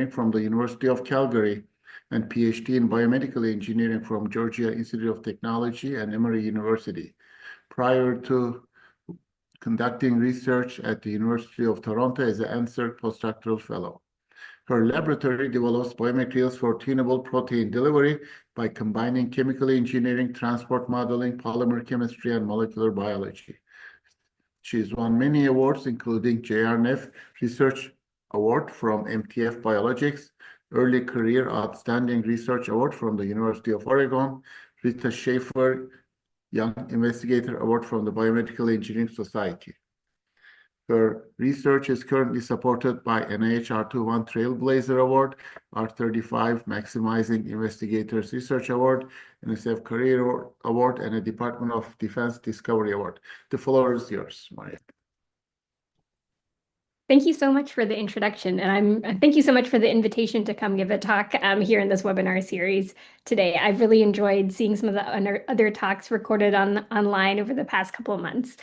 from the University of Calgary and PhD in Biomedical Engineering from Georgia Institute of Technology and Emory University. Prior to conducting research at the University of Toronto as an NSERC postdoctoral fellow. Her laboratory develops biomaterials for tunable protein delivery by combining chemical engineering, transport modeling, polymer chemistry, and molecular biology. She's won many awards, including JRNF Research Award from MTF Biologics, Early Career Outstanding Research Award from the University of Oregon, Rita Schaefer Young Investigator Award from the Biomedical Engineering Society. Her research is currently supported by NIH R21 Trailblazer Award, R35 Maximizing Investigators Research Award, NSF Career Award, and a Department of Defense Discovery Award. The floor is yours, Marian. Thank you so much for the introduction, and thank you so much for the invitation to come give a talk here in this webinar series today. I've really enjoyed seeing some of the other talks recorded online over the past couple of months.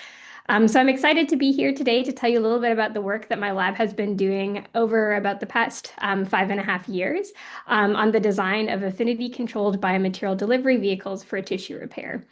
So I'm excited to be here today to tell you a little bit about the work that my lab has been doing over about the past 5.5 years on the design of affinity-controlled biomaterial delivery vehicles for tissue repair.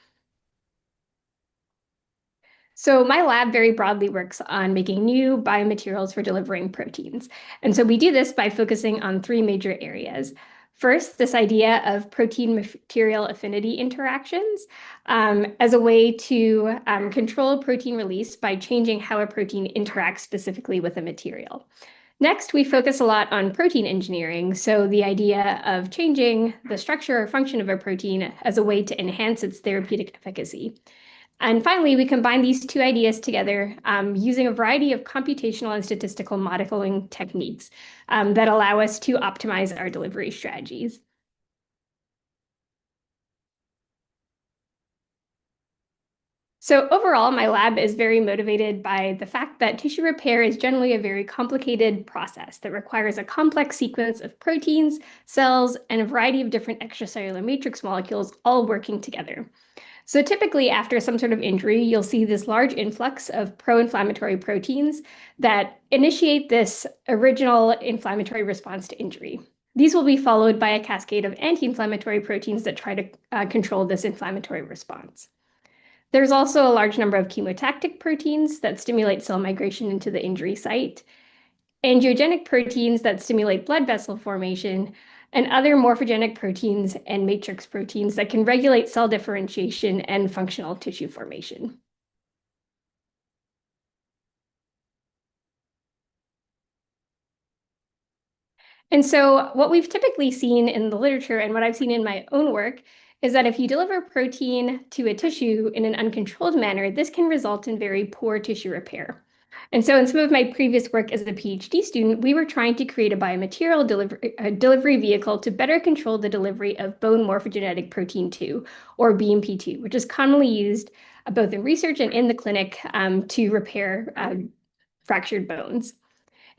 So my lab very broadly works on making new biomaterials for delivering proteins. And so we do this by focusing on 3 major areas. First, this idea of protein-material affinity interactions as a way to control protein release by changing how a protein interacts specifically with a material. Next, we focus a lot on protein engineering, so the idea of changing the structure or function of a protein as a way to enhance its therapeutic efficacy. And finally, we combine these 2 ideas together using a variety of computational and statistical modeling techniques that allow us to optimize our delivery strategies. So overall, my lab is very motivated by the fact that tissue repair is generally a very complicated process that requires a complex sequence of proteins, cells, and a variety of different extracellular matrix molecules all working together. So typically after some sort of injury, you'll see this large influx of pro-inflammatory proteins that initiate this original inflammatory response to injury. These will be followed by a cascade of anti-inflammatory proteins that try to control this inflammatory response. There's also a large number of chemotactic proteins that stimulate cell migration into the injury site, angiogenic proteins that stimulate blood vessel formation, and other morphogenic proteins and matrix proteins that can regulate cell differentiation and functional tissue formation. And so what we've typically seen in the literature and what I've seen in my own work is that if you deliver protein to a tissue in an uncontrolled manner, this can result in very poor tissue repair. And so in some of my previous work as a PhD student, we were trying to create a biomaterial delivery vehicle to better control the delivery of bone morphogenetic protein 2, or BMP2, which is commonly used both in research and in the clinic to repair fractured bones.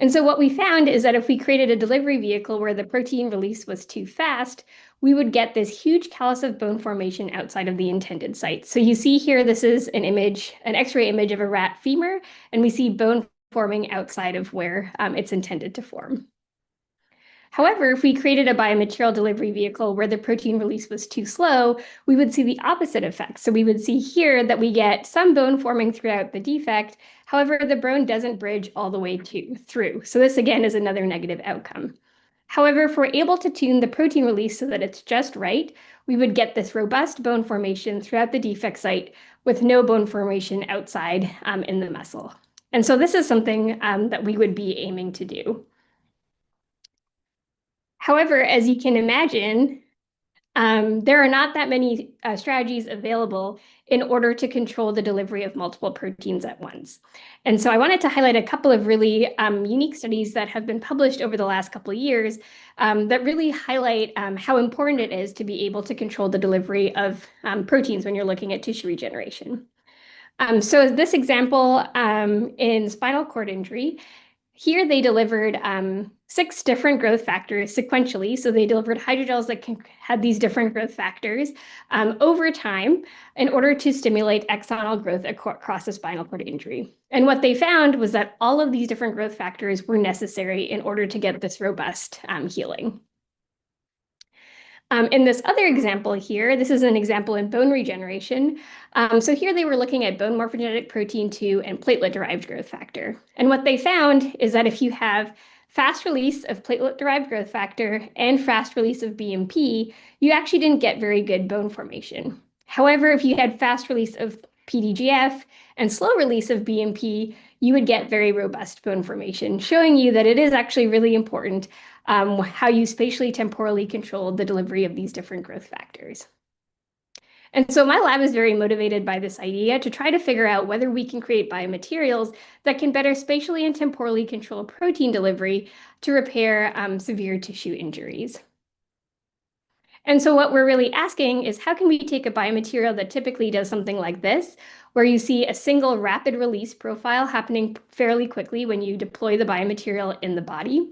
And so what we found is that if we created a delivery vehicle where the protein release was too fast, we would get this huge callus of bone formation outside of the intended site. So you see here, this is an image, an X-ray image of a rat femur, and we see bone forming outside of where it's intended to form. However, if we created a biomaterial delivery vehicle where the protein release was too slow, we would see the opposite effect. So we would see here that we get some bone forming throughout the defect. However, the bone doesn't bridge all the way through. So this again is another negative outcome. However, if we're able to tune the protein release so that it's just right, we would get this robust bone formation throughout the defect site with no bone formation outside in the muscle. And so this is something that we would be aiming to do. However, as you can imagine, there are not that many strategies available in order to control the delivery of multiple proteins at once. And so I wanted to highlight a couple of really unique studies that have been published over the last couple of years that really highlight how important it is to be able to control the delivery of proteins when you're looking at tissue regeneration. So this example in spinal cord injury, Here they delivered 6 different growth factors sequentially. So they delivered hydrogels that had these different growth factors over time in order to stimulate axonal growth across the spinal cord injury. And what they found was that all of these different growth factors were necessary in order to get this robust healing. In this other example here, this is an example in bone regeneration. So here they were looking at bone morphogenetic protein 2 and platelet-derived growth factor. And what they found is that if you have fast release of platelet-derived growth factor and fast release of BMP, you actually didn't get very good bone formation. However, if you had fast release of PDGF and slow release of BMP, you would get very robust bone formation, showing you that it is actually really important how you spatially temporally control the delivery of these different growth factors. And so my lab is very motivated by this idea to try to figure out whether we can create biomaterials that can better spatially and temporally control protein delivery to repair severe tissue injuries. And so what we're really asking is, how can we take a biomaterial that typically does something like this, where you see a single rapid release profile happening fairly quickly when you deploy the biomaterial in the body,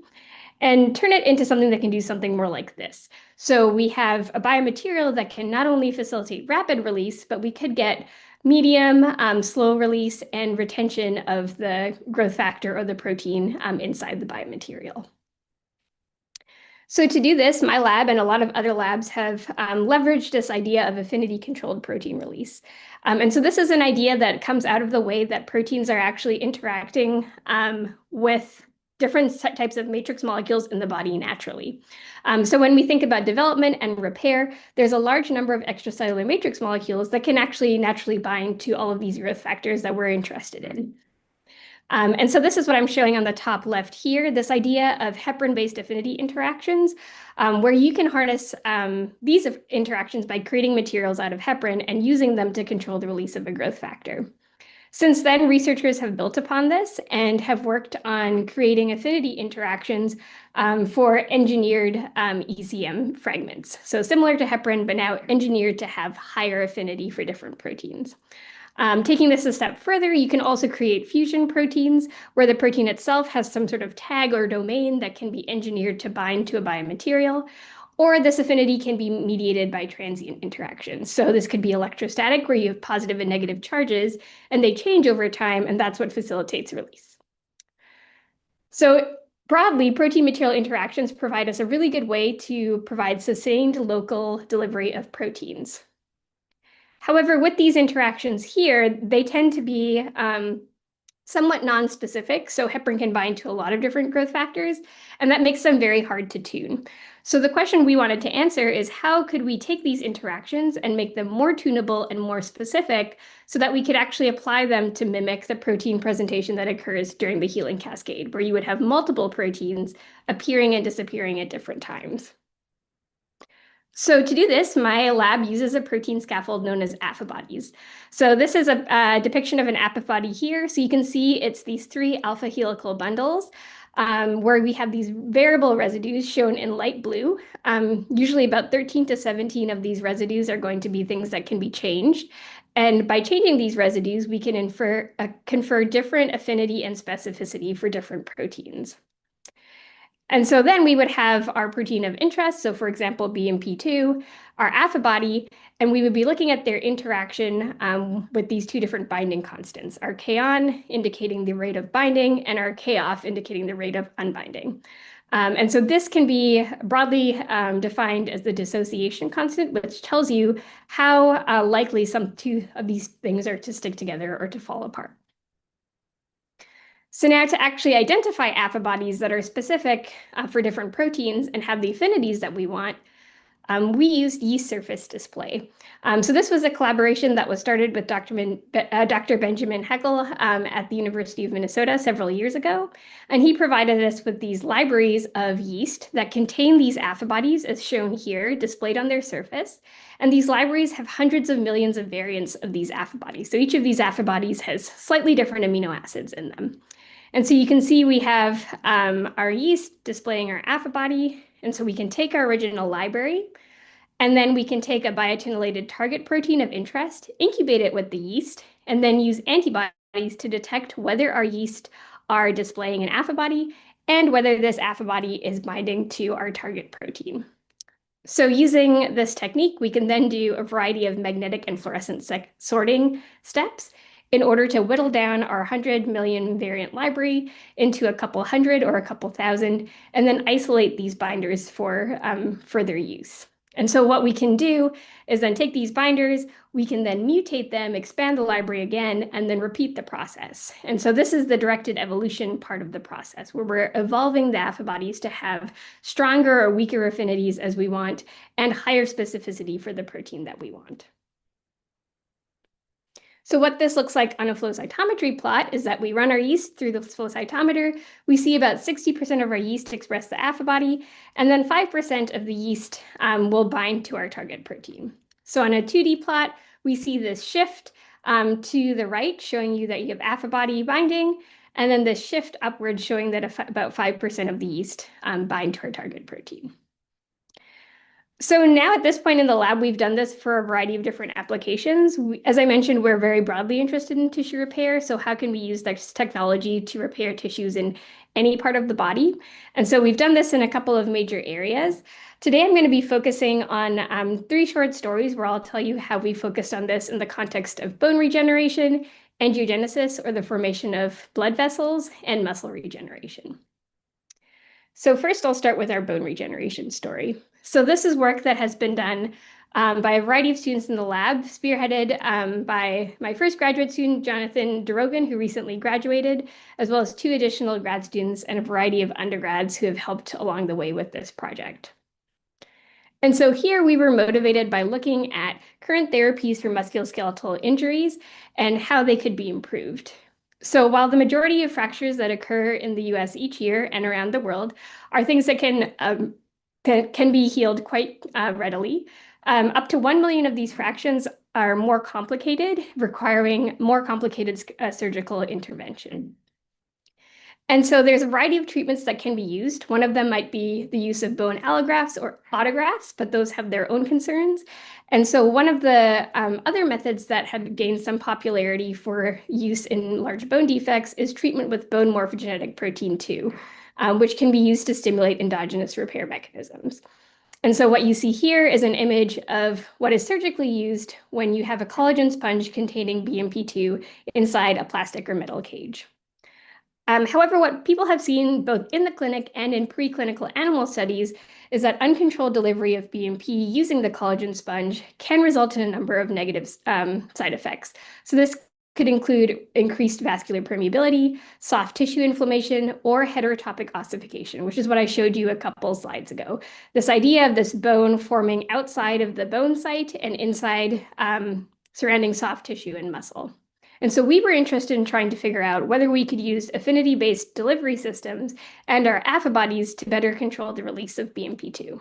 and turn it into something that can do something more like this. So we have a biomaterial that can not only facilitate rapid release, but we could get medium, slow release, and retention of the growth factor or the protein inside the biomaterial. So to do this, my lab and a lot of other labs have leveraged this idea of affinity-controlled protein release. And so this is an idea that comes out of the way that proteins are actually interacting with different types of matrix molecules in the body naturally. So when we think about development and repair, there's a large number of extracellular matrix molecules that can actually naturally bind to all of these growth factors that we're interested in. And so this is what I'm showing on the top left here, this idea of heparin-based affinity interactions, where you can harness these interactions by creating materials out of heparin and using them to control the release of a growth factor. Since then, researchers have built upon this and have worked on creating affinity interactions for engineered ECM fragments. So similar to heparin, but now engineered to have higher affinity for different proteins. Taking this a step further, you can also create fusion proteins where the protein itself has some sort of tag or domain that can be engineered to bind to a biomaterial, or this affinity can be mediated by transient interactions. So this could be electrostatic, where you have positive and negative charges, and they change over time, and that's what facilitates release. So broadly, protein material interactions provide us a really good way to provide sustained local delivery of proteins. However, with these interactions here, they tend to be somewhat non-specific. So heparin can bind to a lot of different growth factors, and that makes them very hard to tune. So the question we wanted to answer is, how could we take these interactions and make them more tunable and more specific so that we could actually apply them to mimic the protein presentation that occurs during the healing cascade, where you would have multiple proteins appearing and disappearing at different times. So to do this, my lab uses a protein scaffold known as affibodies. So this is a depiction of an affibody here. So you can see it's these 3 alpha helical bundles where we have these variable residues shown in light blue. Usually about 13 to 17 of these residues are going to be things that can be changed. And by changing these residues, we can confer different affinity and specificity for different proteins. And so then we would have our protein of interest, so for example, BMP2, our affibody, and we would be looking at their interaction with these 2 different binding constants, our K-on indicating the rate of binding and our K-off indicating the rate of unbinding. And so this can be broadly defined as the dissociation constant, which tells you how likely some 2 of these things are to stick together or to fall apart. So now to actually identify affibodies that are specific for different proteins and have the affinities that we want, we used yeast surface display. So this was a collaboration that was started with Dr. Benjamin Heckel at the University of Minnesota several years ago. And he provided us with these libraries of yeast that contain these affibodies, as shown here, displayed on their surface. And these libraries have hundreds of millions of variants of these affibodies. So each of these affibodies has slightly different amino acids in them. And so you can see we have our yeast displaying our affibody. And so we can take our original library, and then we can take a biotinylated target protein of interest, incubate it with the yeast, and then use antibodies to detect whether our yeast are displaying an Affibody and whether this Affibody is binding to our target protein. So using this technique, we can then do a variety of magnetic and fluorescent sorting steps in order to whittle down our 100 million variant library into a couple hundred or a couple thousand, and then isolate these binders for further use. And so what we can do is then take these binders, we can then mutate them, expand the library again, and then repeat the process. And so this is the directed evolution part of the process, where we're evolving the Affibodies to have stronger or weaker affinities as we want, and higher specificity for the protein that we want. So what this looks like on a flow cytometry plot is that we run our yeast through the flow cytometer. We see about 60% of our yeast express the Affibody, and then 5% of the yeast will bind to our target protein. So on a 2D plot, we see this shift to the right, showing you that you have Affibody binding, and then this shift upward showing that about 5% of the yeast bind to our target protein. So now at this point in the lab, we've done this for a variety of different applications. As I mentioned, we're very broadly interested in tissue repair. So how can we use this technology to repair tissues in any part of the body? And so we've done this in a couple of major areas. Today, I'm going to be focusing on 3 short stories where I'll tell you how we focused on this in the context of bone regeneration, angiogenesis, or the formation of blood vessels, and muscle regeneration. So first, I'll start with our bone regeneration story. So this is work that has been done by a variety of students in the lab, spearheaded by my first graduate student, Jonathan DeRogan, who recently graduated, as well as 2 additional grad students and a variety of undergrads who have helped along the way with this project. And so here we were motivated by looking at current therapies for musculoskeletal injuries and how they could be improved. So while the majority of fractures that occur in the US each year and around the world are things that can be healed quite readily, up to 1 million of these fractures are more complicated, requiring more complicated surgical intervention. And so there's a variety of treatments that can be used. One of them might be the use of bone allografts or autografts, but those have their own concerns. And so one of the other methods that had gained some popularity for use in large bone defects is treatment with bone morphogenetic protein 2, which can be used to stimulate endogenous repair mechanisms. And so what you see here is an image of what is surgically used when you have a collagen sponge containing BMP2 inside a plastic or metal cage. However, what people have seen both in the clinic and in preclinical animal studies is that uncontrolled delivery of BMP using the collagen sponge can result in a number of negative side effects. So this could include increased vascular permeability, soft tissue inflammation, or heterotopic ossification, which is what I showed you a couple slides ago. This idea of this bone forming outside of the bone site and inside surrounding soft tissue and muscle. And so we were interested in trying to figure out whether we could use affinity-based delivery systems and our Affibodies to better control the release of BMP2.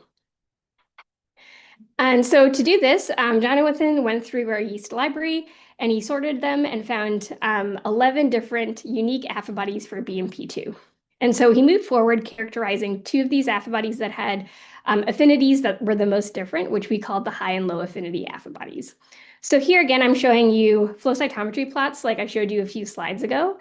And so to do this, Jonathan went through our yeast library and he sorted them and found 11 different unique Affibodies for BMP2. And so he moved forward characterizing 2 of these Affibodies that had affinities that were the most different, which we called the high and low affinity Affibodies. So here again, I'm showing you flow cytometry plots like I showed you a few slides ago,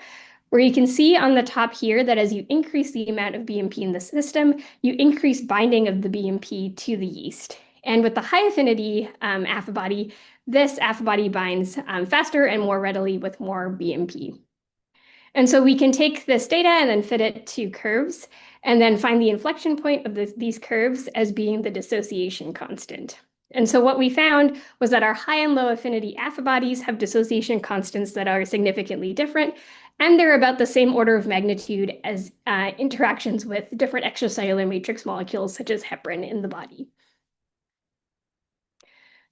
where you can see on the top here that as you increase the amount of BMP in the system, you increase binding of the BMP to the yeast. And with the high affinity Affibody, this Affibody binds faster and more readily with more BMP. And so we can take this data and then fit it to curves and then find the inflection point of these curves as being the dissociation constant. And so what we found was that our high and low affinity Affibodies have dissociation constants that are significantly different, and they're about the same order of magnitude as interactions with different extracellular matrix molecules such as heparin in the body.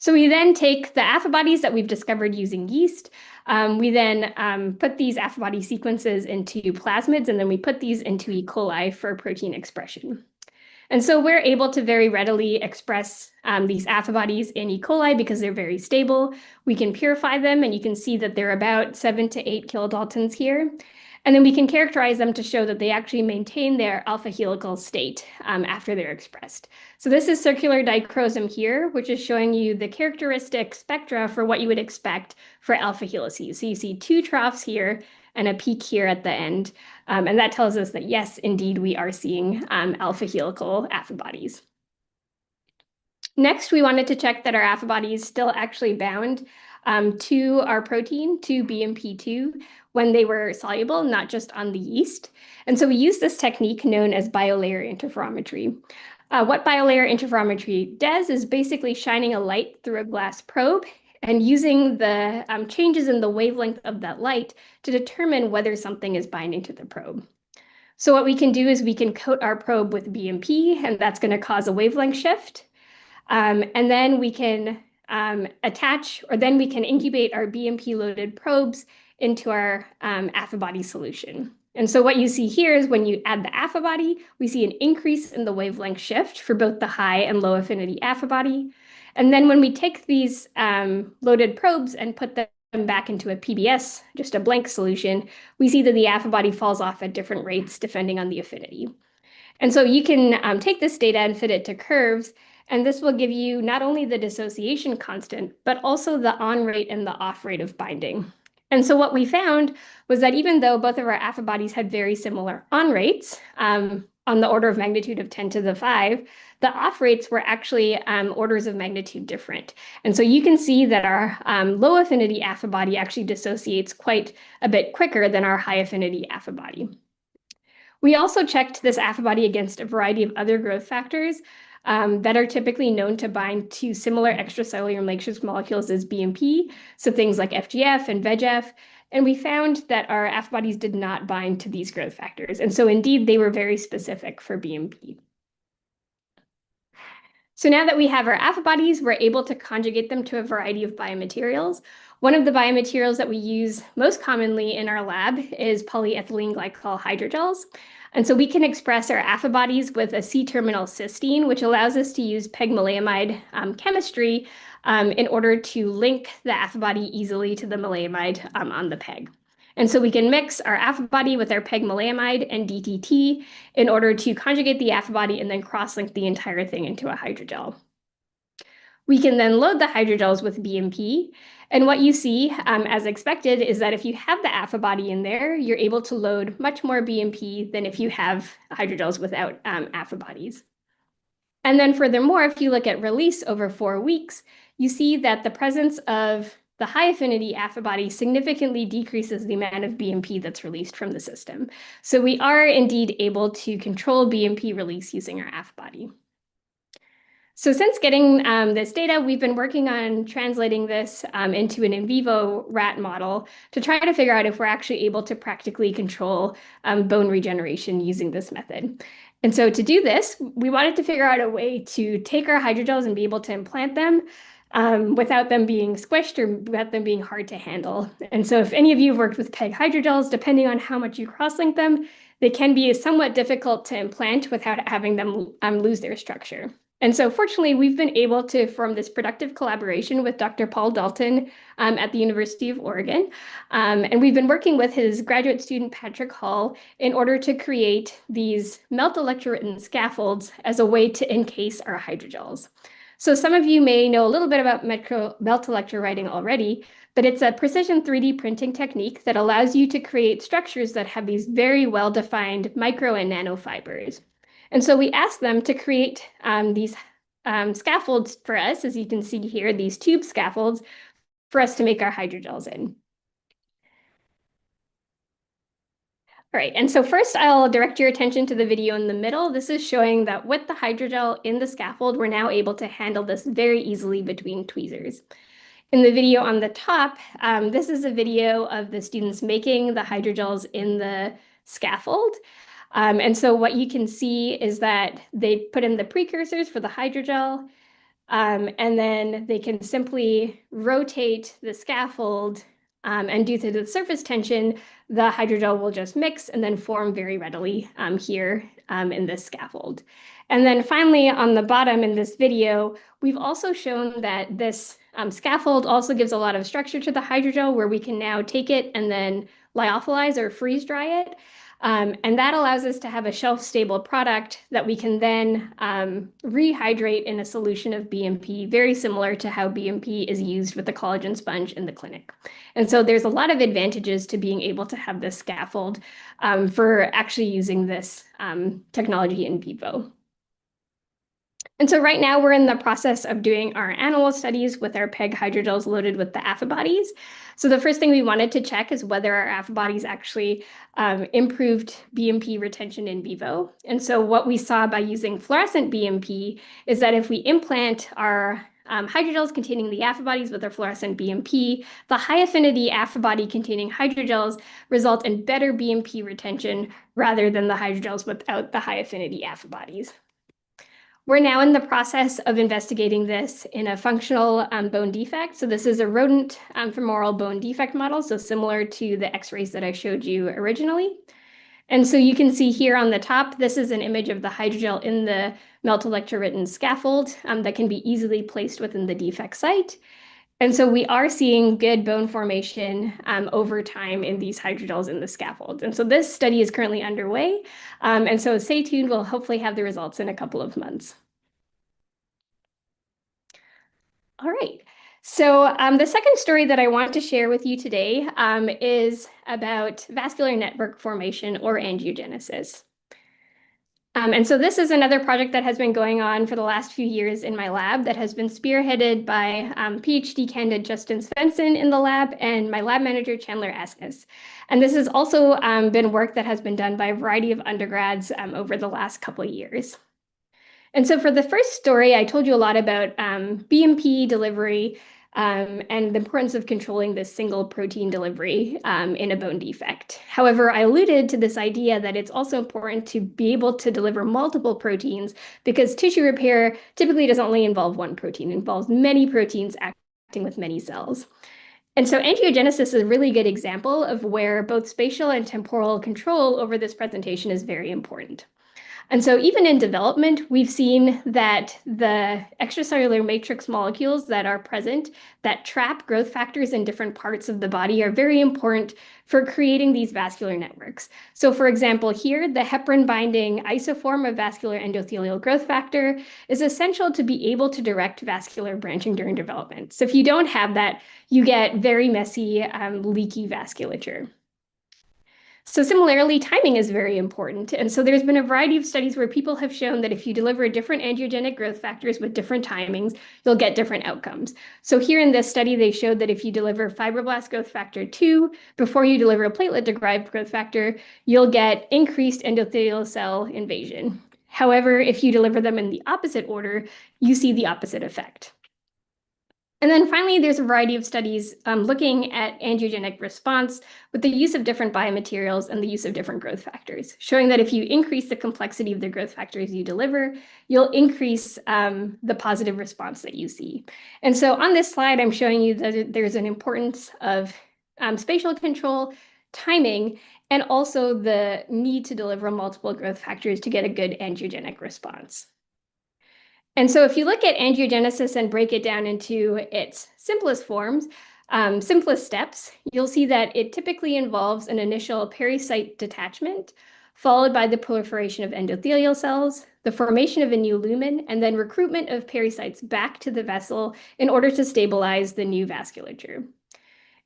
So we then take the Affibodies that we've discovered using yeast. We then put these Affibody sequences into plasmids, and then we put these into E. coli for protein expression. And so we're able to very readily express these Affibodies in E. coli because they're very stable. We can purify them, and you can see that they're about 7 to 8 kilodaltons here. And then we can characterize them to show that they actually maintain their alpha helical state after they're expressed. So this is circular dichromosome here, which is showing you the characteristic spectra for what you would expect for alpha helices. So you see 2 troughs here, and a peak here at the end. And that tells us that, yes, indeed, we are seeing alpha helical affibodies. Next, we wanted to check that our affibodies still actually bound to our protein, to BMP2, when they were soluble, not just on the yeast. And so we used this technique known as biolayer interferometry. What biolayer interferometry does is basically shining a light through a glass probe and using the changes in the wavelength of that light to determine whether something is binding to the probe. So what we can do is we can coat our probe with BMP, and that's going to cause a wavelength shift. And then we can attach, or then we can incubate our BMP-loaded probes into our affibody solution. And so what you see here is when you add the affibody, we see an increase in the wavelength shift for both the high and low affinity affibody. And then when we take these loaded probes and put them back into a PBS, just a blank solution, we see that the affibody falls off at different rates depending on the affinity. And so you can take this data and fit it to curves, and this will give you not only the dissociation constant, but also the on rate and the off rate of binding. And so what we found was that even though both of our affibodies had very similar on rates, on the order of magnitude of 10 to the 5, the off rates were actually orders of magnitude different. And so you can see that our low affinity affibody actually dissociates quite a bit quicker than our high affinity affibody. We also checked this affibody against a variety of other growth factors that are typically known to bind to similar extracellular matrix molecules as BMP, so things like FGF and VEGF. And we found that our affibodies did not bind to these growth factors. And so indeed, they were very specific for BMP. So now that we have our affibodies, we're able to conjugate them to a variety of biomaterials. One of the biomaterials that we use most commonly in our lab is polyethylene glycol hydrogels. And so we can express our affibodies with a C-terminal cysteine, which allows us to use peg-maleimide chemistry in order to link the affibody easily to the maleimide on the peg. And so we can mix our affibody with our peg-maleimide and DTT in order to conjugate the affibody and then cross-link the entire thing into a hydrogel. We can then load the hydrogels with BMP. And what you see, as expected, is that if you have the affibody in there, you're able to load much more BMP than if you have hydrogels without affibodies. And then furthermore, if you look at release over 4 weeks, you see that the presence of the high affinity affibody significantly decreases the amount of BMP that's released from the system. So we are indeed able to control BMP release using our affibody. So since getting this data, we've been working on translating this into an in vivo rat model to try to figure out if we're actually able to practically control bone regeneration using this method. And so to do this, we wanted to figure out a way to take our hydrogels and be able to implant them without them being squished or without them being hard to handle. And so if any of you have worked with PEG hydrogels, depending on how much you cross-link them, they can be somewhat difficult to implant without having them lose their structure. And so fortunately, we've been able to form this productive collaboration with Dr. Paul Dalton at the University of Oregon. And we've been working with his graduate student, Patrick Hall, in order to create these melt electrowritten scaffolds as a way to encase our hydrogels. So some of you may know a little bit about melt electrowriting already, but it's a precision 3D printing technique that allows you to create structures that have these very well-defined micro and nanofibers. And so we asked them to create these scaffolds for us, as you can see here, these tube scaffolds, for us to make our hydrogels in. All right, and so first I'll direct your attention to the video in the middle. This is showing that with the hydrogel in the scaffold, we're now able to handle this very easily between tweezers. In the video on the top, this is a video of the students making the hydrogels in the scaffold. And so what you can see is that they put in the precursors for the hydrogel, and then they can simply rotate the scaffold, and due to the surface tension, the hydrogel will just mix and then form very readily here in this scaffold. And then finally, on the bottom in this video, we've also shown that this scaffold also gives a lot of structure to the hydrogel, where we can now take it and then lyophilize or freeze dry it. And that allows us to have a shelf-stable product that we can then rehydrate in a solution of BMP, very similar to how BMP is used with the collagen sponge in the clinic. And so there's a lot of advantages to being able to have this scaffold for actually using this technology in vivo. And so right now we're in the process of doing our animal studies with our PEG hydrogels loaded with the Affibodies. So the first thing we wanted to check is whether our Affibodies actually improved BMP retention in vivo. And so what we saw by using fluorescent BMP is that if we implant our hydrogels containing the Affibodies with our fluorescent BMP, the high affinity Affibody containing hydrogels result in better BMP retention rather than the hydrogels without the high affinity Affibodies. We're now in the process of investigating this in a functional bone defect. So this is a rodent femoral bone defect model, so similar to the x-rays that I showed you originally. And so you can see here on the top, this is an image of the hydrogel in the melt electrowritten scaffold that can be easily placed within the defect site. And so we are seeing good bone formation over time in these hydrogels in the scaffold. And so this study is currently underway. And so stay tuned, we'll hopefully have the results in a couple of months. All right. So the second story that I want to share with you today is about vascular network formation or angiogenesis. And so this is another project that has been going on for the last few years in my lab that has been spearheaded by PhD candidate Justin Svensson in the lab and my lab manager, Chandler Askus. And this has also been work that has been done by a variety of undergrads over the last couple of years. And so for the first story, I told you a lot about BMP delivery and the importance of controlling this single protein delivery in a bone defect. However, I alluded to this idea that it's also important to be able to deliver multiple proteins because tissue repair typically doesn't only involve one protein, it involves many proteins acting with many cells. And so angiogenesis is a really good example of where both spatial and temporal control over this presentation is very important. And so even in development, we've seen that the extracellular matrix molecules that are present that trap growth factors in different parts of the body are very important for creating these vascular networks. So for example, here, the heparin binding isoform of vascular endothelial growth factor is essential to be able to direct vascular branching during development. So if you don't have that, you get very messy, leaky vasculature. So similarly, timing is very important. And so there's been a variety of studies where people have shown that if you deliver different angiogenic growth factors with different timings, you'll get different outcomes. So here in this study, they showed that if you deliver fibroblast growth factor 2 before you deliver a platelet-derived growth factor, you'll get increased endothelial cell invasion. However, if you deliver them in the opposite order, you see the opposite effect. And then finally, there's a variety of studies looking at angiogenic response with the use of different biomaterials and the use of different growth factors, showing that if you increase the complexity of the growth factors you deliver, you'll increase the positive response that you see. And so on this slide, I'm showing you that there's an importance of spatial control, timing, and also the need to deliver multiple growth factors to get a good angiogenic response. And so if you look at angiogenesis and break it down into its simplest forms, simplest steps, you'll see that it typically involves an initial pericyte detachment, followed by the proliferation of endothelial cells, the formation of a new lumen, and then recruitment of pericytes back to the vessel in order to stabilize the new vasculature.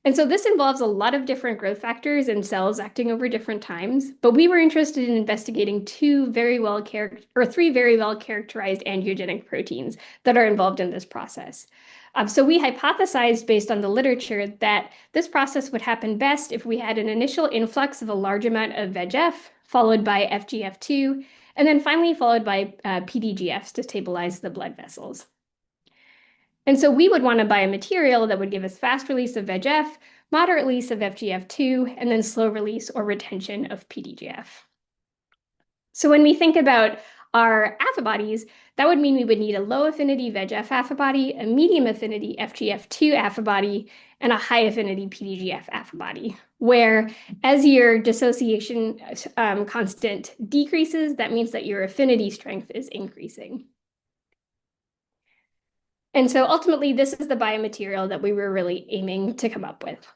And so this involves a lot of different growth factors and cells acting over different times, but we were interested in investigating three very well characterized angiogenic proteins that are involved in this process. So we hypothesized based on the literature that this process would happen best if we had an initial influx of a large amount of VEGF, followed by FGF2, and then finally followed by PDGFs to stabilize the blood vessels. And so we would want to buy a material that would give us fast release of VEGF, moderate release of FGF2, and then slow release or retention of PDGF. So when we think about our Affibodies, that would mean we would need a low affinity VEGF Affibody, a medium affinity FGF2 Affibody, and a high affinity PDGF Affibody, where as your dissociation constant decreases, that means that your affinity strength is increasing. And so ultimately, this is the biomaterial that we were really aiming to come up with.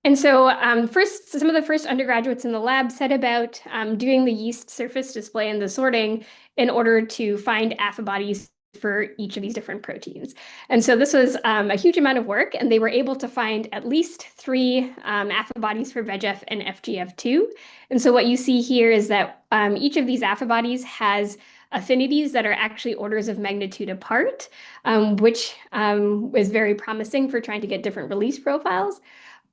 And so some of the first undergraduates in the lab set about doing the yeast surface display and the sorting in order to find affibodies for each of these different proteins. And so this was a huge amount of work, and they were able to find at least 3 affibodies for VEGF and FGF2. And so what you see here is that each of these affibodies has affinities that are actually orders of magnitude apart, which is very promising for trying to get different release profiles.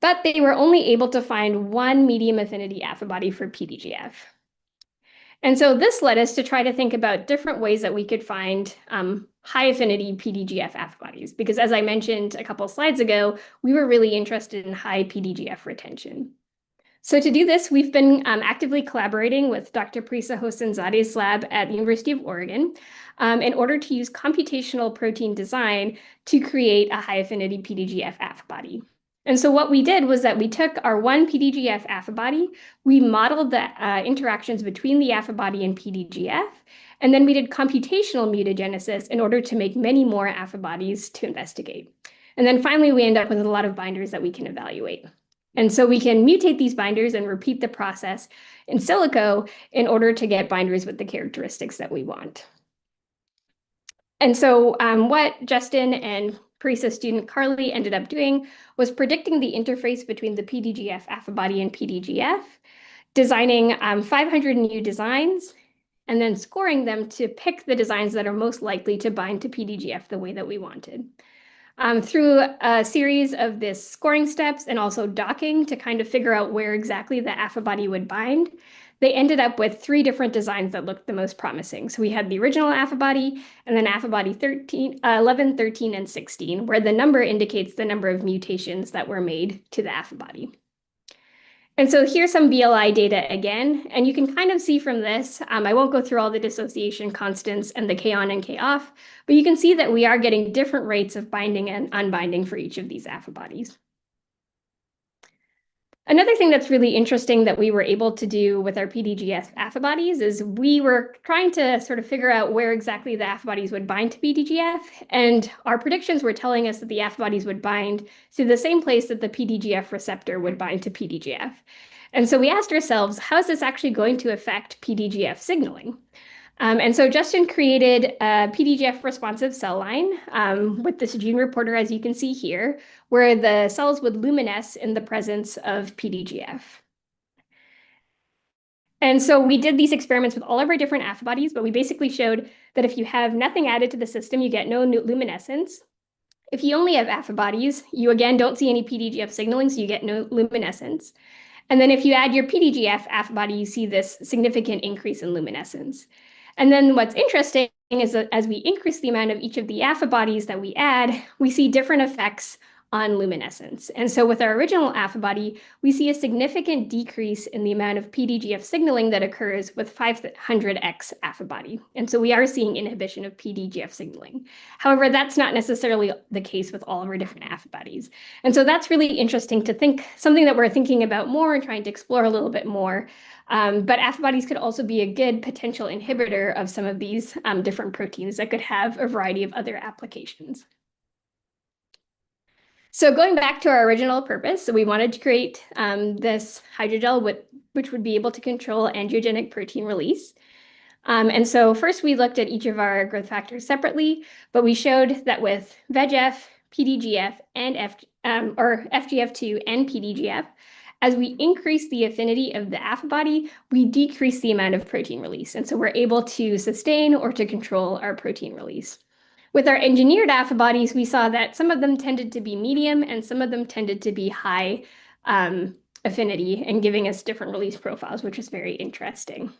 But they were only able to find 1 medium affinity affibody for PDGF. And so this led us to try to think about different ways that we could find high affinity PDGF affibodies, because as I mentioned a couple slides ago, we were really interested in high PDGF retention. So to do this, we've been actively collaborating with Dr. Parisa Hossenzade's lab at the University of Oregon in order to use computational protein design to create a high affinity PDGF affibody. And so what we did was that we took our 1 PDGF affibody, we modeled the interactions between the affibody and PDGF, and then we did computational mutagenesis in order to make many more affibodies to investigate. And then finally, we end up with a lot of binders that we can evaluate. And so we can mutate these binders and repeat the process in silico in order to get binders with the characteristics that we want. And so what Justin and Parisa student Carly ended up doing was predicting the interface between the PDGF affibody and PDGF, designing 500 new designs, and then scoring them to pick the designs that are most likely to bind to PDGF the way that we wanted. Through a series of this scoring steps and also docking to kind of figure out where exactly the affibody would bind, they ended up with 3 different designs that looked the most promising. So we had the original affibody and then affibody 11, 13, and 16, where the number indicates the number of mutations that were made to the affibody. And so here's some BLI data again, and you can kind of see from this, I won't go through all the dissociation constants and the K on and K off, but you can see that we are getting different rates of binding and unbinding for each of these affibodies. Another thing that's really interesting that we were able to do with our PDGF affibodies is we were trying to sort of figure out where exactly the affibodies would bind to PDGF, and our predictions were telling us that the affibodies would bind to the same place that the PDGF receptor would bind to PDGF. And so we asked ourselves, how is this actually going to affect PDGF signaling? And so Justin created a PDGF responsive cell line with this gene reporter, as you can see here, where the cells would luminesce in the presence of PDGF. And so we did these experiments with all of our different affibodies, but we basically showed that if you have nothing added to the system, you get no luminescence. If you only have affibodies, you again don't see any PDGF signaling, so you get no luminescence. And then if you add your PDGF affibody, you see this significant increase in luminescence. And then what's interesting is that as we increase the amount of each of the affibodies that we add, we see different effects on luminescence. And so with our original affibody, we see a significant decrease in the amount of PDGF signaling that occurs with 500x affibody. And so we are seeing inhibition of PDGF signaling. However, that's not necessarily the case with all of our different affibodies. And so that's really interesting to think, something that we're thinking about more and trying to explore a little bit more. But affibodies could also be a good potential inhibitor of some of these different proteins that could have a variety of other applications. So going back to our original purpose, so we wanted to create this hydrogel which would be able to control angiogenic protein release. And so first we looked at each of our growth factors separately, but we showed that with VEGF, PDGF, and FGF2 and PDGF, as we increase the affinity of the affibody, we decrease the amount of protein release. And so we're able to sustain or to control our protein release. With our engineered affibodies, we saw that some of them tended to be medium and some of them tended to be high affinity and giving us different release profiles, which is very interesting.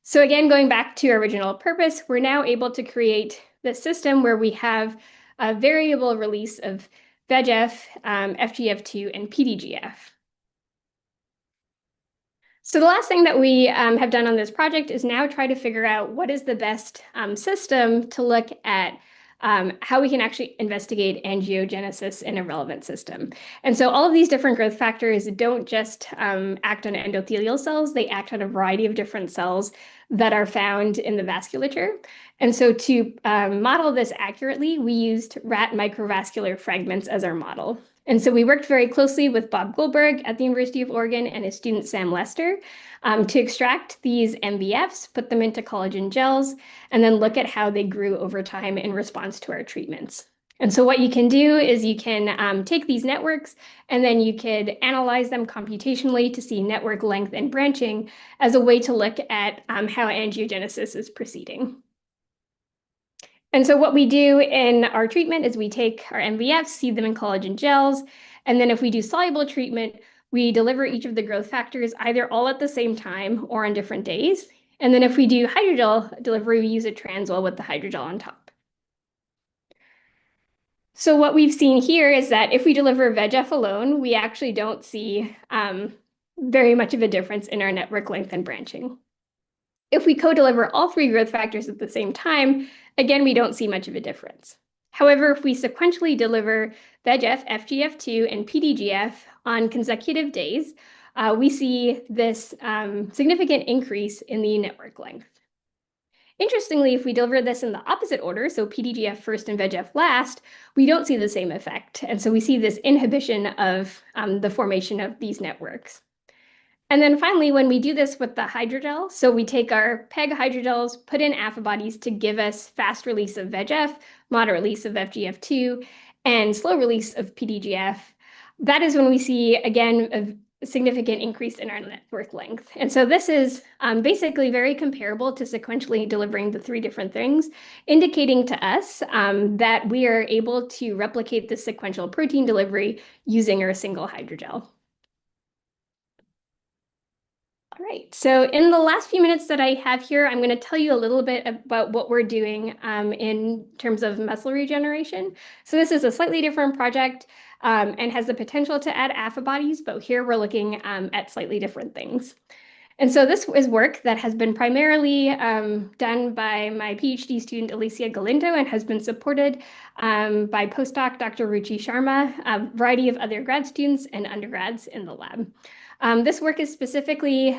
So again, going back to our original purpose, we're now able to create this system where we have a variable release of VEGF, FGF2, and PDGF. So the last thing that we have done on this project is now try to figure out what is the best system to look at how we can actually investigate angiogenesis in a relevant system. And so all of these different growth factors don't just act on endothelial cells, they act on a variety of different cells that are found in the vasculature. And so to model this accurately, we used rat microvascular fragments as our model. And so we worked very closely with Bob Goldberg at the University of Oregon and his student Sam Lester to extract these MBFs, put them into collagen gels, and then look at how they grew over time in response to our treatments. And so what you can do is you can take these networks and then you could analyze them computationally to see network length and branching as a way to look at how angiogenesis is proceeding. And so what we do in our treatment is we take our MVFs, seed them in collagen gels, and then if we do soluble treatment, we deliver each of the growth factors either all at the same time or on different days. And then if we do hydrogel delivery, we use a transwell with the hydrogel on top. So what we've seen here is that if we deliver VEGF alone, we actually don't see very much of a difference in our network length and branching. If we co-deliver all three growth factors at the same time, again, we don't see much of a difference. However, if we sequentially deliver VEGF, FGF2, and PDGF on consecutive days, we see this significant increase in the network length. Interestingly, if we deliver this in the opposite order, so PDGF first and VEGF last, we don't see the same effect. And so we see this inhibition of the formation of these networks. And then finally, when we do this with the hydrogel, so we take our PEG hydrogels, put in affibodies to give us fast release of VEGF, moderate release of FGF2, and slow release of PDGF. That is when we see, again, a significant increase in our network length. And so this is basically very comparable to sequentially delivering the three different things, indicating to us that we are able to replicate the sequential protein delivery using our single hydrogel. All right, so in the last few minutes that I have here, I'm going to tell you a little bit about what we're doing in terms of muscle regeneration. So this is a slightly different project and has the potential to add affibodies, but here we're looking at slightly different things. And so this is work that has been primarily done by my PhD student, Alicia Galindo, and has been supported by postdoc Dr. Ruchi Sharma, a variety of other grad students and undergrads in the lab. This work is specifically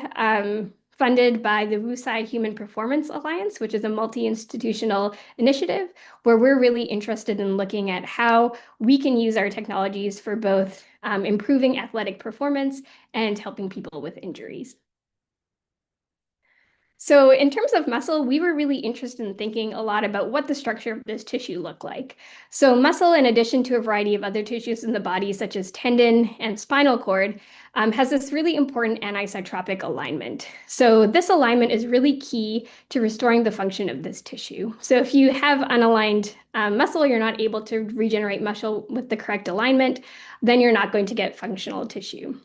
funded by the WuSci Human Performance Alliance, which is a multi-institutional initiative where we're really interested in looking at how we can use our technologies for both improving athletic performance and helping people with injuries. So in terms of muscle, we were really interested in thinking a lot about what the structure of this tissue looked like. So muscle, in addition to a variety of other tissues in the body, such as tendon and spinal cord, has this really important anisotropic alignment. So this alignment is really key to restoring the function of this tissue. So if you have unaligned muscle, you're not able to regenerate muscle with the correct alignment, then you're not going to get functional tissue.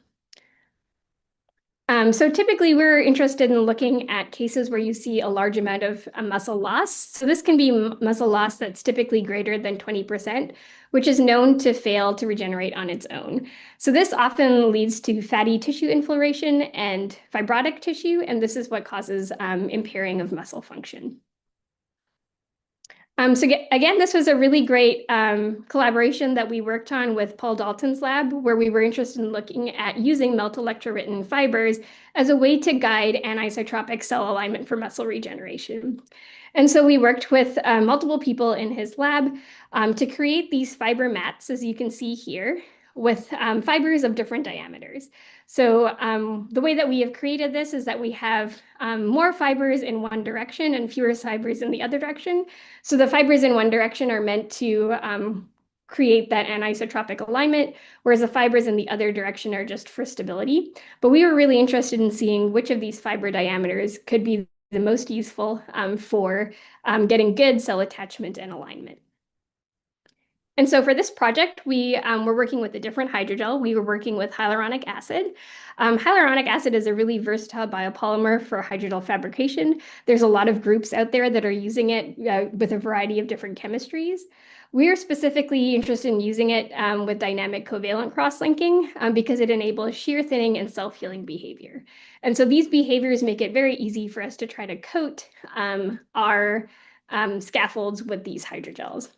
So typically we're interested in looking at cases where you see a large amount of muscle loss. So this can be muscle loss that's typically greater than 20%, which is known to fail to regenerate on its own. So this often leads to fatty tissue inflammation and fibrotic tissue, and this is what causes impairing of muscle function. So again, this was a really great collaboration that we worked on with Paul Dalton's lab, where we were interested in looking at using melt-electro-written fibers as a way to guide anisotropic cell alignment for muscle regeneration. And so we worked with multiple people in his lab to create these fiber mats, as you can see here, with fibers of different diameters. So the way that we have created this is that we have more fibers in one direction and fewer fibers in the other direction. So the fibers in one direction are meant to create that anisotropic alignment, whereas the fibers in the other direction are just for stability. But we were really interested in seeing which of these fiber diameters could be the most useful for getting good cell attachment and alignment. And so for this project, we were working with a different hydrogel. We were working with hyaluronic acid. Hyaluronic acid is a really versatile biopolymer for hydrogel fabrication. There's a lot of groups out there that are using it with a variety of different chemistries. We are specifically interested in using it with dynamic covalent cross-linking because it enables shear thinning and self-healing behavior. And so these behaviors make it very easy for us to try to coat our scaffolds with these hydrogels.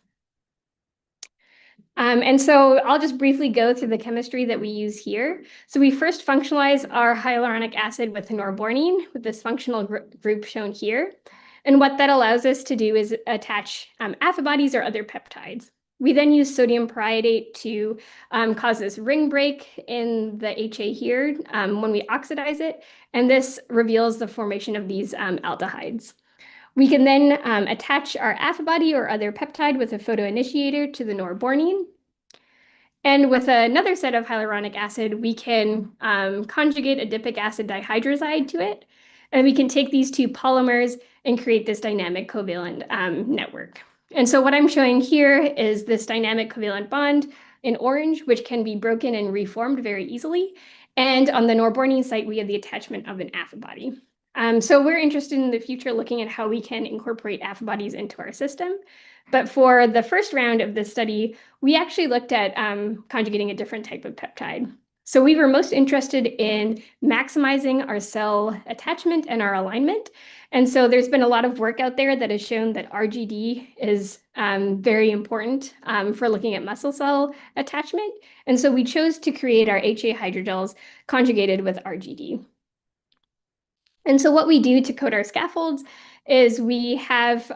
And so I'll just briefly go through the chemistry that we use here. So we first functionalize our hyaluronic acid with norbornene with this functional group shown here. And what that allows us to do is attach affibodies or other peptides. We then use sodium periodate to cause this ring break in the HA here when we oxidize it, and this reveals the formation of these aldehydes. We can then attach our Affibody or other peptide with a photoinitiator to the norbornene. And with another set of hyaluronic acid, we can conjugate adipic acid dihydroside to it. And we can take these two polymers and create this dynamic covalent network. And so what I'm showing here is this dynamic covalent bond in orange, which can be broken and reformed very easily. And on the norbornene site, we have the attachment of an Affibody. So we're interested in the future looking at how we can incorporate Affibodies into our system. But for the first round of this study, we actually looked at conjugating a different type of peptide. So we were most interested in maximizing our cell attachment and our alignment. And so there's been a lot of work out there that has shown that RGD is very important for looking at muscle cell attachment. And so we chose to create our HA hydrogels conjugated with RGD. And so what we do to coat our scaffolds is we have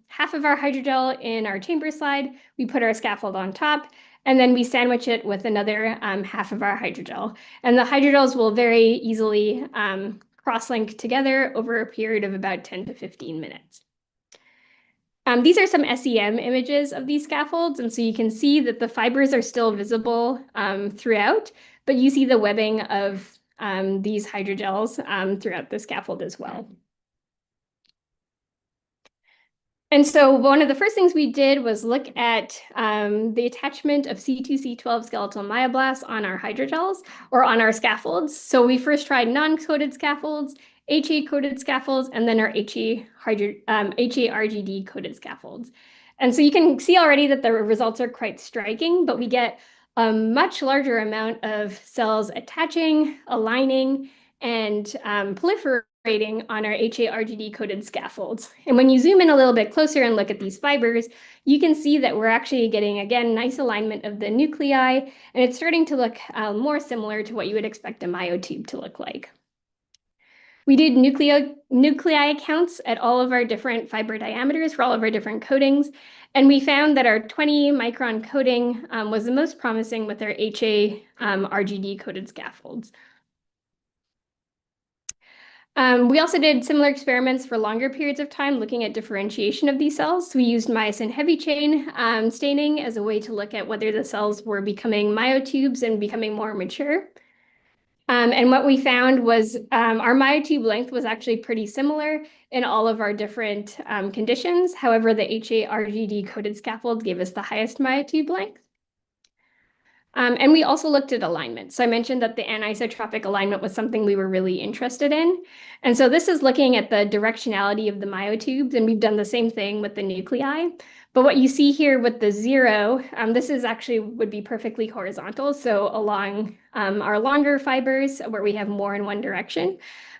half of our hydrogel in our chamber slide, we put our scaffold on top, and then we sandwich it with another half of our hydrogel. And the hydrogels will very easily cross-link together over a period of about 10 to 15 minutes. These are some SEM images of these scaffolds, and so you can see that the fibers are still visible throughout, but you see the webbing of these hydrogels throughout the scaffold as well. And so one of the first things we did was look at the attachment of C2C12 skeletal myoblasts on our hydrogels or on our scaffolds. So we first tried non-coated scaffolds, HA-coated scaffolds, and then our HA-RGD coated scaffolds. And so you can see already that the results are quite striking, but we get a much larger amount of cells attaching, aligning, and proliferating on our HA-RGD coated scaffolds. And when you zoom in a little bit closer and look at these fibers, you can see that we're actually getting, again, nice alignment of the nuclei, and it's starting to look more similar to what you would expect a myotube to look like. We did nuclei counts at all of our different fiber diameters for all of our different coatings, and we found that our 20 micron coating was the most promising with our HA RGD coated scaffolds. We also did similar experiments for longer periods of time, looking at differentiation of these cells. We used myosin heavy chain staining as a way to look at whether the cells were becoming myotubes and becoming more mature. And what we found was our myotube length was actually pretty similar in all of our different conditions. However, the HA-RGD coated scaffold gave us the highest myotube length. And we also looked at alignment. So I mentioned that the anisotropic alignment was something we were really interested in. And so this is looking at the directionality of the myotubes, and we've done the same thing with the nuclei. But what you see here with the 0, this is actually would be perfectly horizontal. So along our longer fibers where we have more in one direction.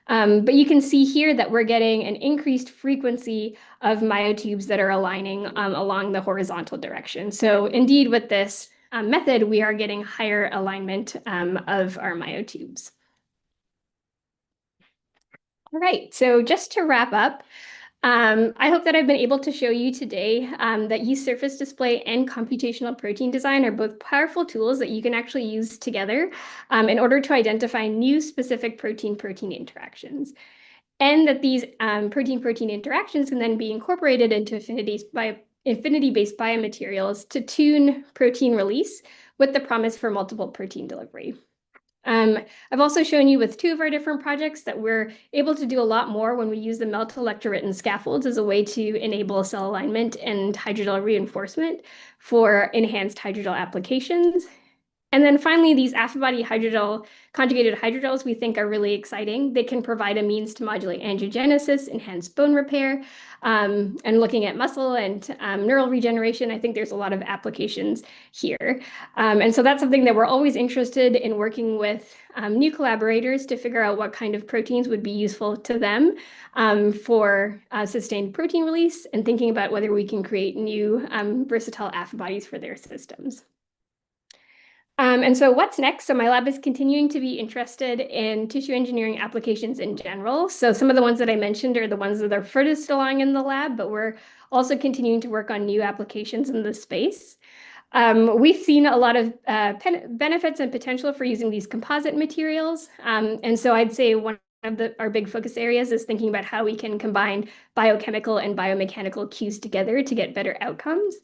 But you can see here that we're getting an increased frequency of myotubes that are aligning along the horizontal direction. So indeed, with this method, we are getting higher alignment of our myotubes. All right, so just to wrap up, I hope that I've been able to show you today that yeast surface display and computational protein design are both powerful tools that you can actually use together in order to identify new specific protein-protein interactions. And that these protein-protein interactions can then be incorporated into affinity-based biomaterials to tune protein release with the promise for multiple protein delivery. I've also shown you with 2 of our different projects that we're able to do a lot more when we use the melt electrowritten scaffolds as a way to enable cell alignment and hydrogel reinforcement for enhanced hydrogel applications. And then finally, these Affibody conjugated hydrogels we think are really exciting. They can provide a means to modulate angiogenesis, enhance bone repair, and looking at muscle and neural regeneration, I think there's a lot of applications here. And so that's something that we're always interested in working with new collaborators to figure out what kind of proteins would be useful to them for sustained protein release and thinking about whether we can create new versatile Affibodies for their systems. And so what's next? So my lab is continuing to be interested in tissue engineering applications in general. So some of the ones that I mentioned are the ones that are furthest along in the lab, but we're also continuing to work on new applications in the space. We've seen a lot of benefits and potential for using these composite materials. And so I'd say one of our big focus areas is thinking about how we can combine biochemical and biomechanical cues together to get better outcomes.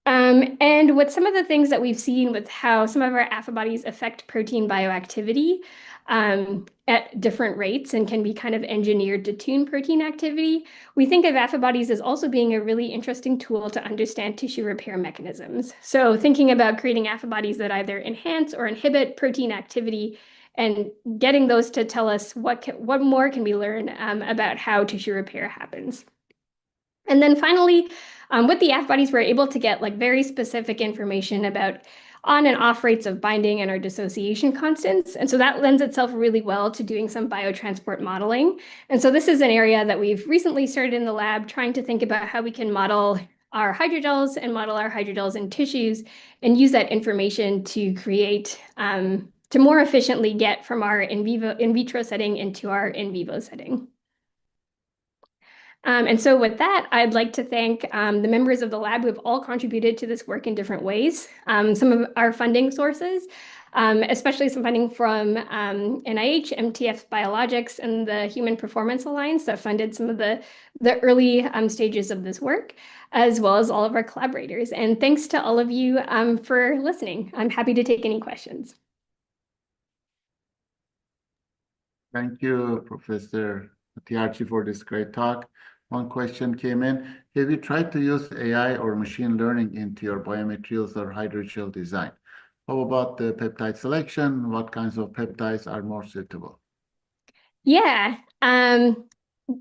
And with some of the things that we've seen with how some of our affibodies affect protein bioactivity at different rates and can be kind of engineered to tune protein activity, we think of affibodies as also being a really interesting tool to understand tissue repair mechanisms. So thinking about creating affibodies that either enhance or inhibit protein activity and getting those to tell us what more can we learn about how tissue repair happens. And then finally, with the F-bodies, we're able to get like very specific information about on and off rates of binding and our dissociation constants. And so that lends itself really well to doing some biotransport modeling. And so this is an area that we've recently started in the lab, trying to think about how we can model our hydrogels and model our hydrogels in tissues and use that information to create, to more efficiently get from our in vitro setting into our in vivo setting. And so with that, I'd like to thank the members of the lab who have all contributed to this work in different ways. Some of our funding sources, especially some funding from NIH, MTF Biologics, and the Human Performance Alliance that funded some of the early stages of this work, as well as all of our collaborators. And thanks to all of you for listening. I'm happy to take any questions. Thank you, Professor Hettiaratchi, for this great talk. One question came in. Have you tried to use AI or machine learning into your biomaterials or hydrogel design? How about the peptide selection? What kinds of peptides are more suitable? Yeah.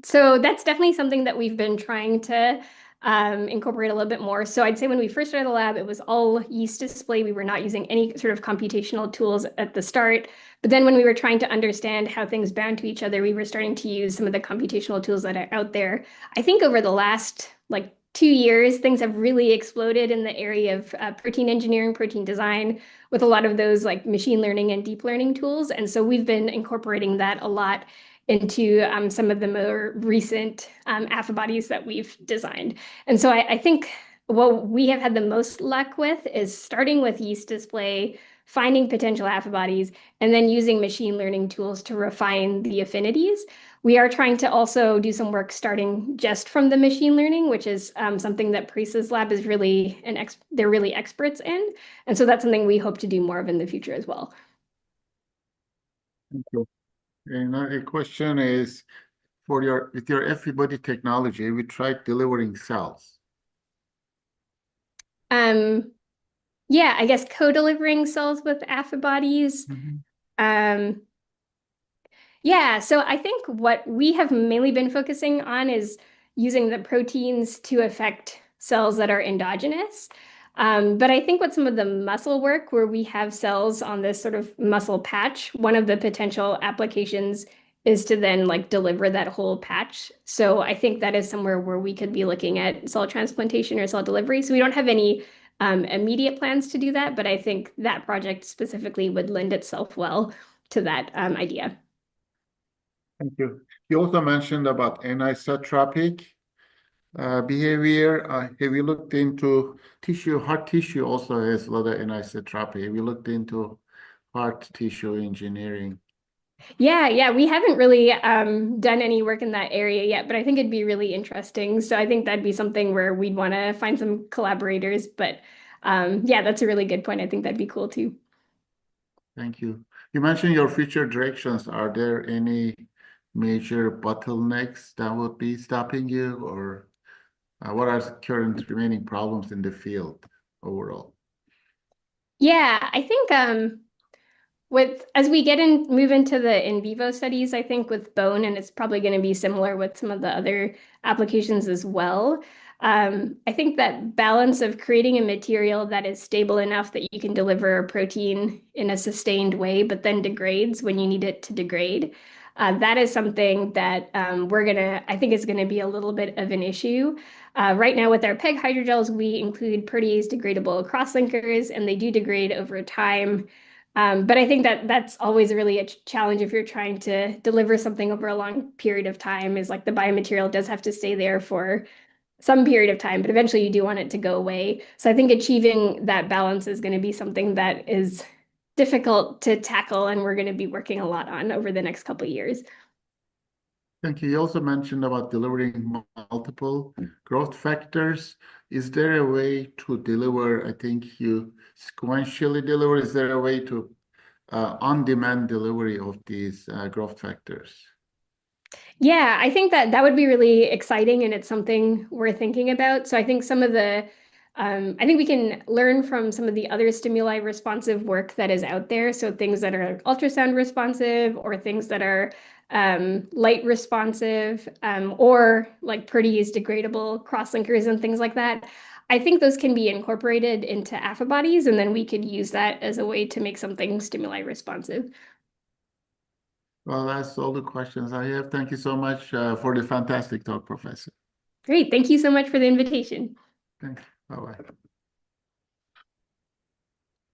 So that's definitely something that we've been trying to incorporate a little bit more. So I'd say when we first started the lab, it was all yeast display. We were not using any sort of computational tools at the start. But then when we were trying to understand how things bound to each other, we were starting to use some of the computational tools that are out there. I think over the last like 2 years, things have really exploded in the area of protein engineering, protein design, with a lot of those like machine learning and deep learning tools. And so we've been incorporating that a lot into some of the more recent affibodies that we've designed. And so I think what we have had the most luck with is starting with yeast display, finding potential affibodies, and then using machine learning tools to refine the affinities. We are trying to also do some work starting just from the machine learning, which is something that Paris's lab is really they're really experts in. And so that's something we hope to do more of in the future as well. Thank you. And a question is, with your Affibody technology, we tried delivering cells. Yeah, I guess co-delivering cells with affibodies. Yeah, so I think what we have mainly been focusing on is using the proteins to affect cells that are endogenous. But I think with some of the muscle work where we have cells on this sort of muscle patch, one of the potential applications is to then like deliver that whole patch. So I think that is somewhere where we could be looking at cell transplantation or cell delivery. So we don't have any immediate plans to do that, but I think that project specifically would lend itself well to that idea. Thank you. You also mentioned about anisotropic behavior. Have you looked into tissue? Heart tissue also has a lot of anisotropy. Have you looked into heart tissue engineering? Yeah, we haven't really done any work in that area yet, but I think it'd be really interesting. So I think that'd be something where we'd want to find some collaborators. But yeah, that's a really good point. I think that'd be cool too. Thank you. You mentioned your future directions. Are there any major bottlenecks that would be stopping you, or what are current remaining problems in the field overall? Yeah, I think as we move into the in vivo studies, I think with bone, and it's probably going to be similar with some of the other applications as well. I think that balance of creating a material that is stable enough that you can deliver a protein in a sustained way, but then degrades when you need it to degrade. that is something that I think is gonna be a little bit of an issue. Right now with our PEG hydrogels, we include protease degradable crosslinkers, and they do degrade over time. But I think that that's always really a challenge if you're trying to deliver something over a long period of time, is like the biomaterial does have to stay there for some period of time, but eventually you do want it to go away. So I think achieving that balance is going to be something that is difficult to tackle, and we're going to be working a lot on over the next couple of years. Thank you. You also mentioned about delivering multiple growth factors. Is there a way to deliver, I think you sequentially deliver, is there a way to on-demand delivery of these growth factors? Yeah, I think that that would be really exciting, and it's something we're thinking about. So I think I think we can learn from some of the other stimuli responsive work that is out there. So things that are ultrasound responsive, or things that are light responsive, or like protease degradable crosslinkers and things like that. I think those can be incorporated into affibodies, and then we could use that as a way to make something stimuli responsive. Well, that's all the questions I have. Thank you so much for the fantastic talk, Professor. Great. Thank you so much for the invitation. Thank you. Bye-bye.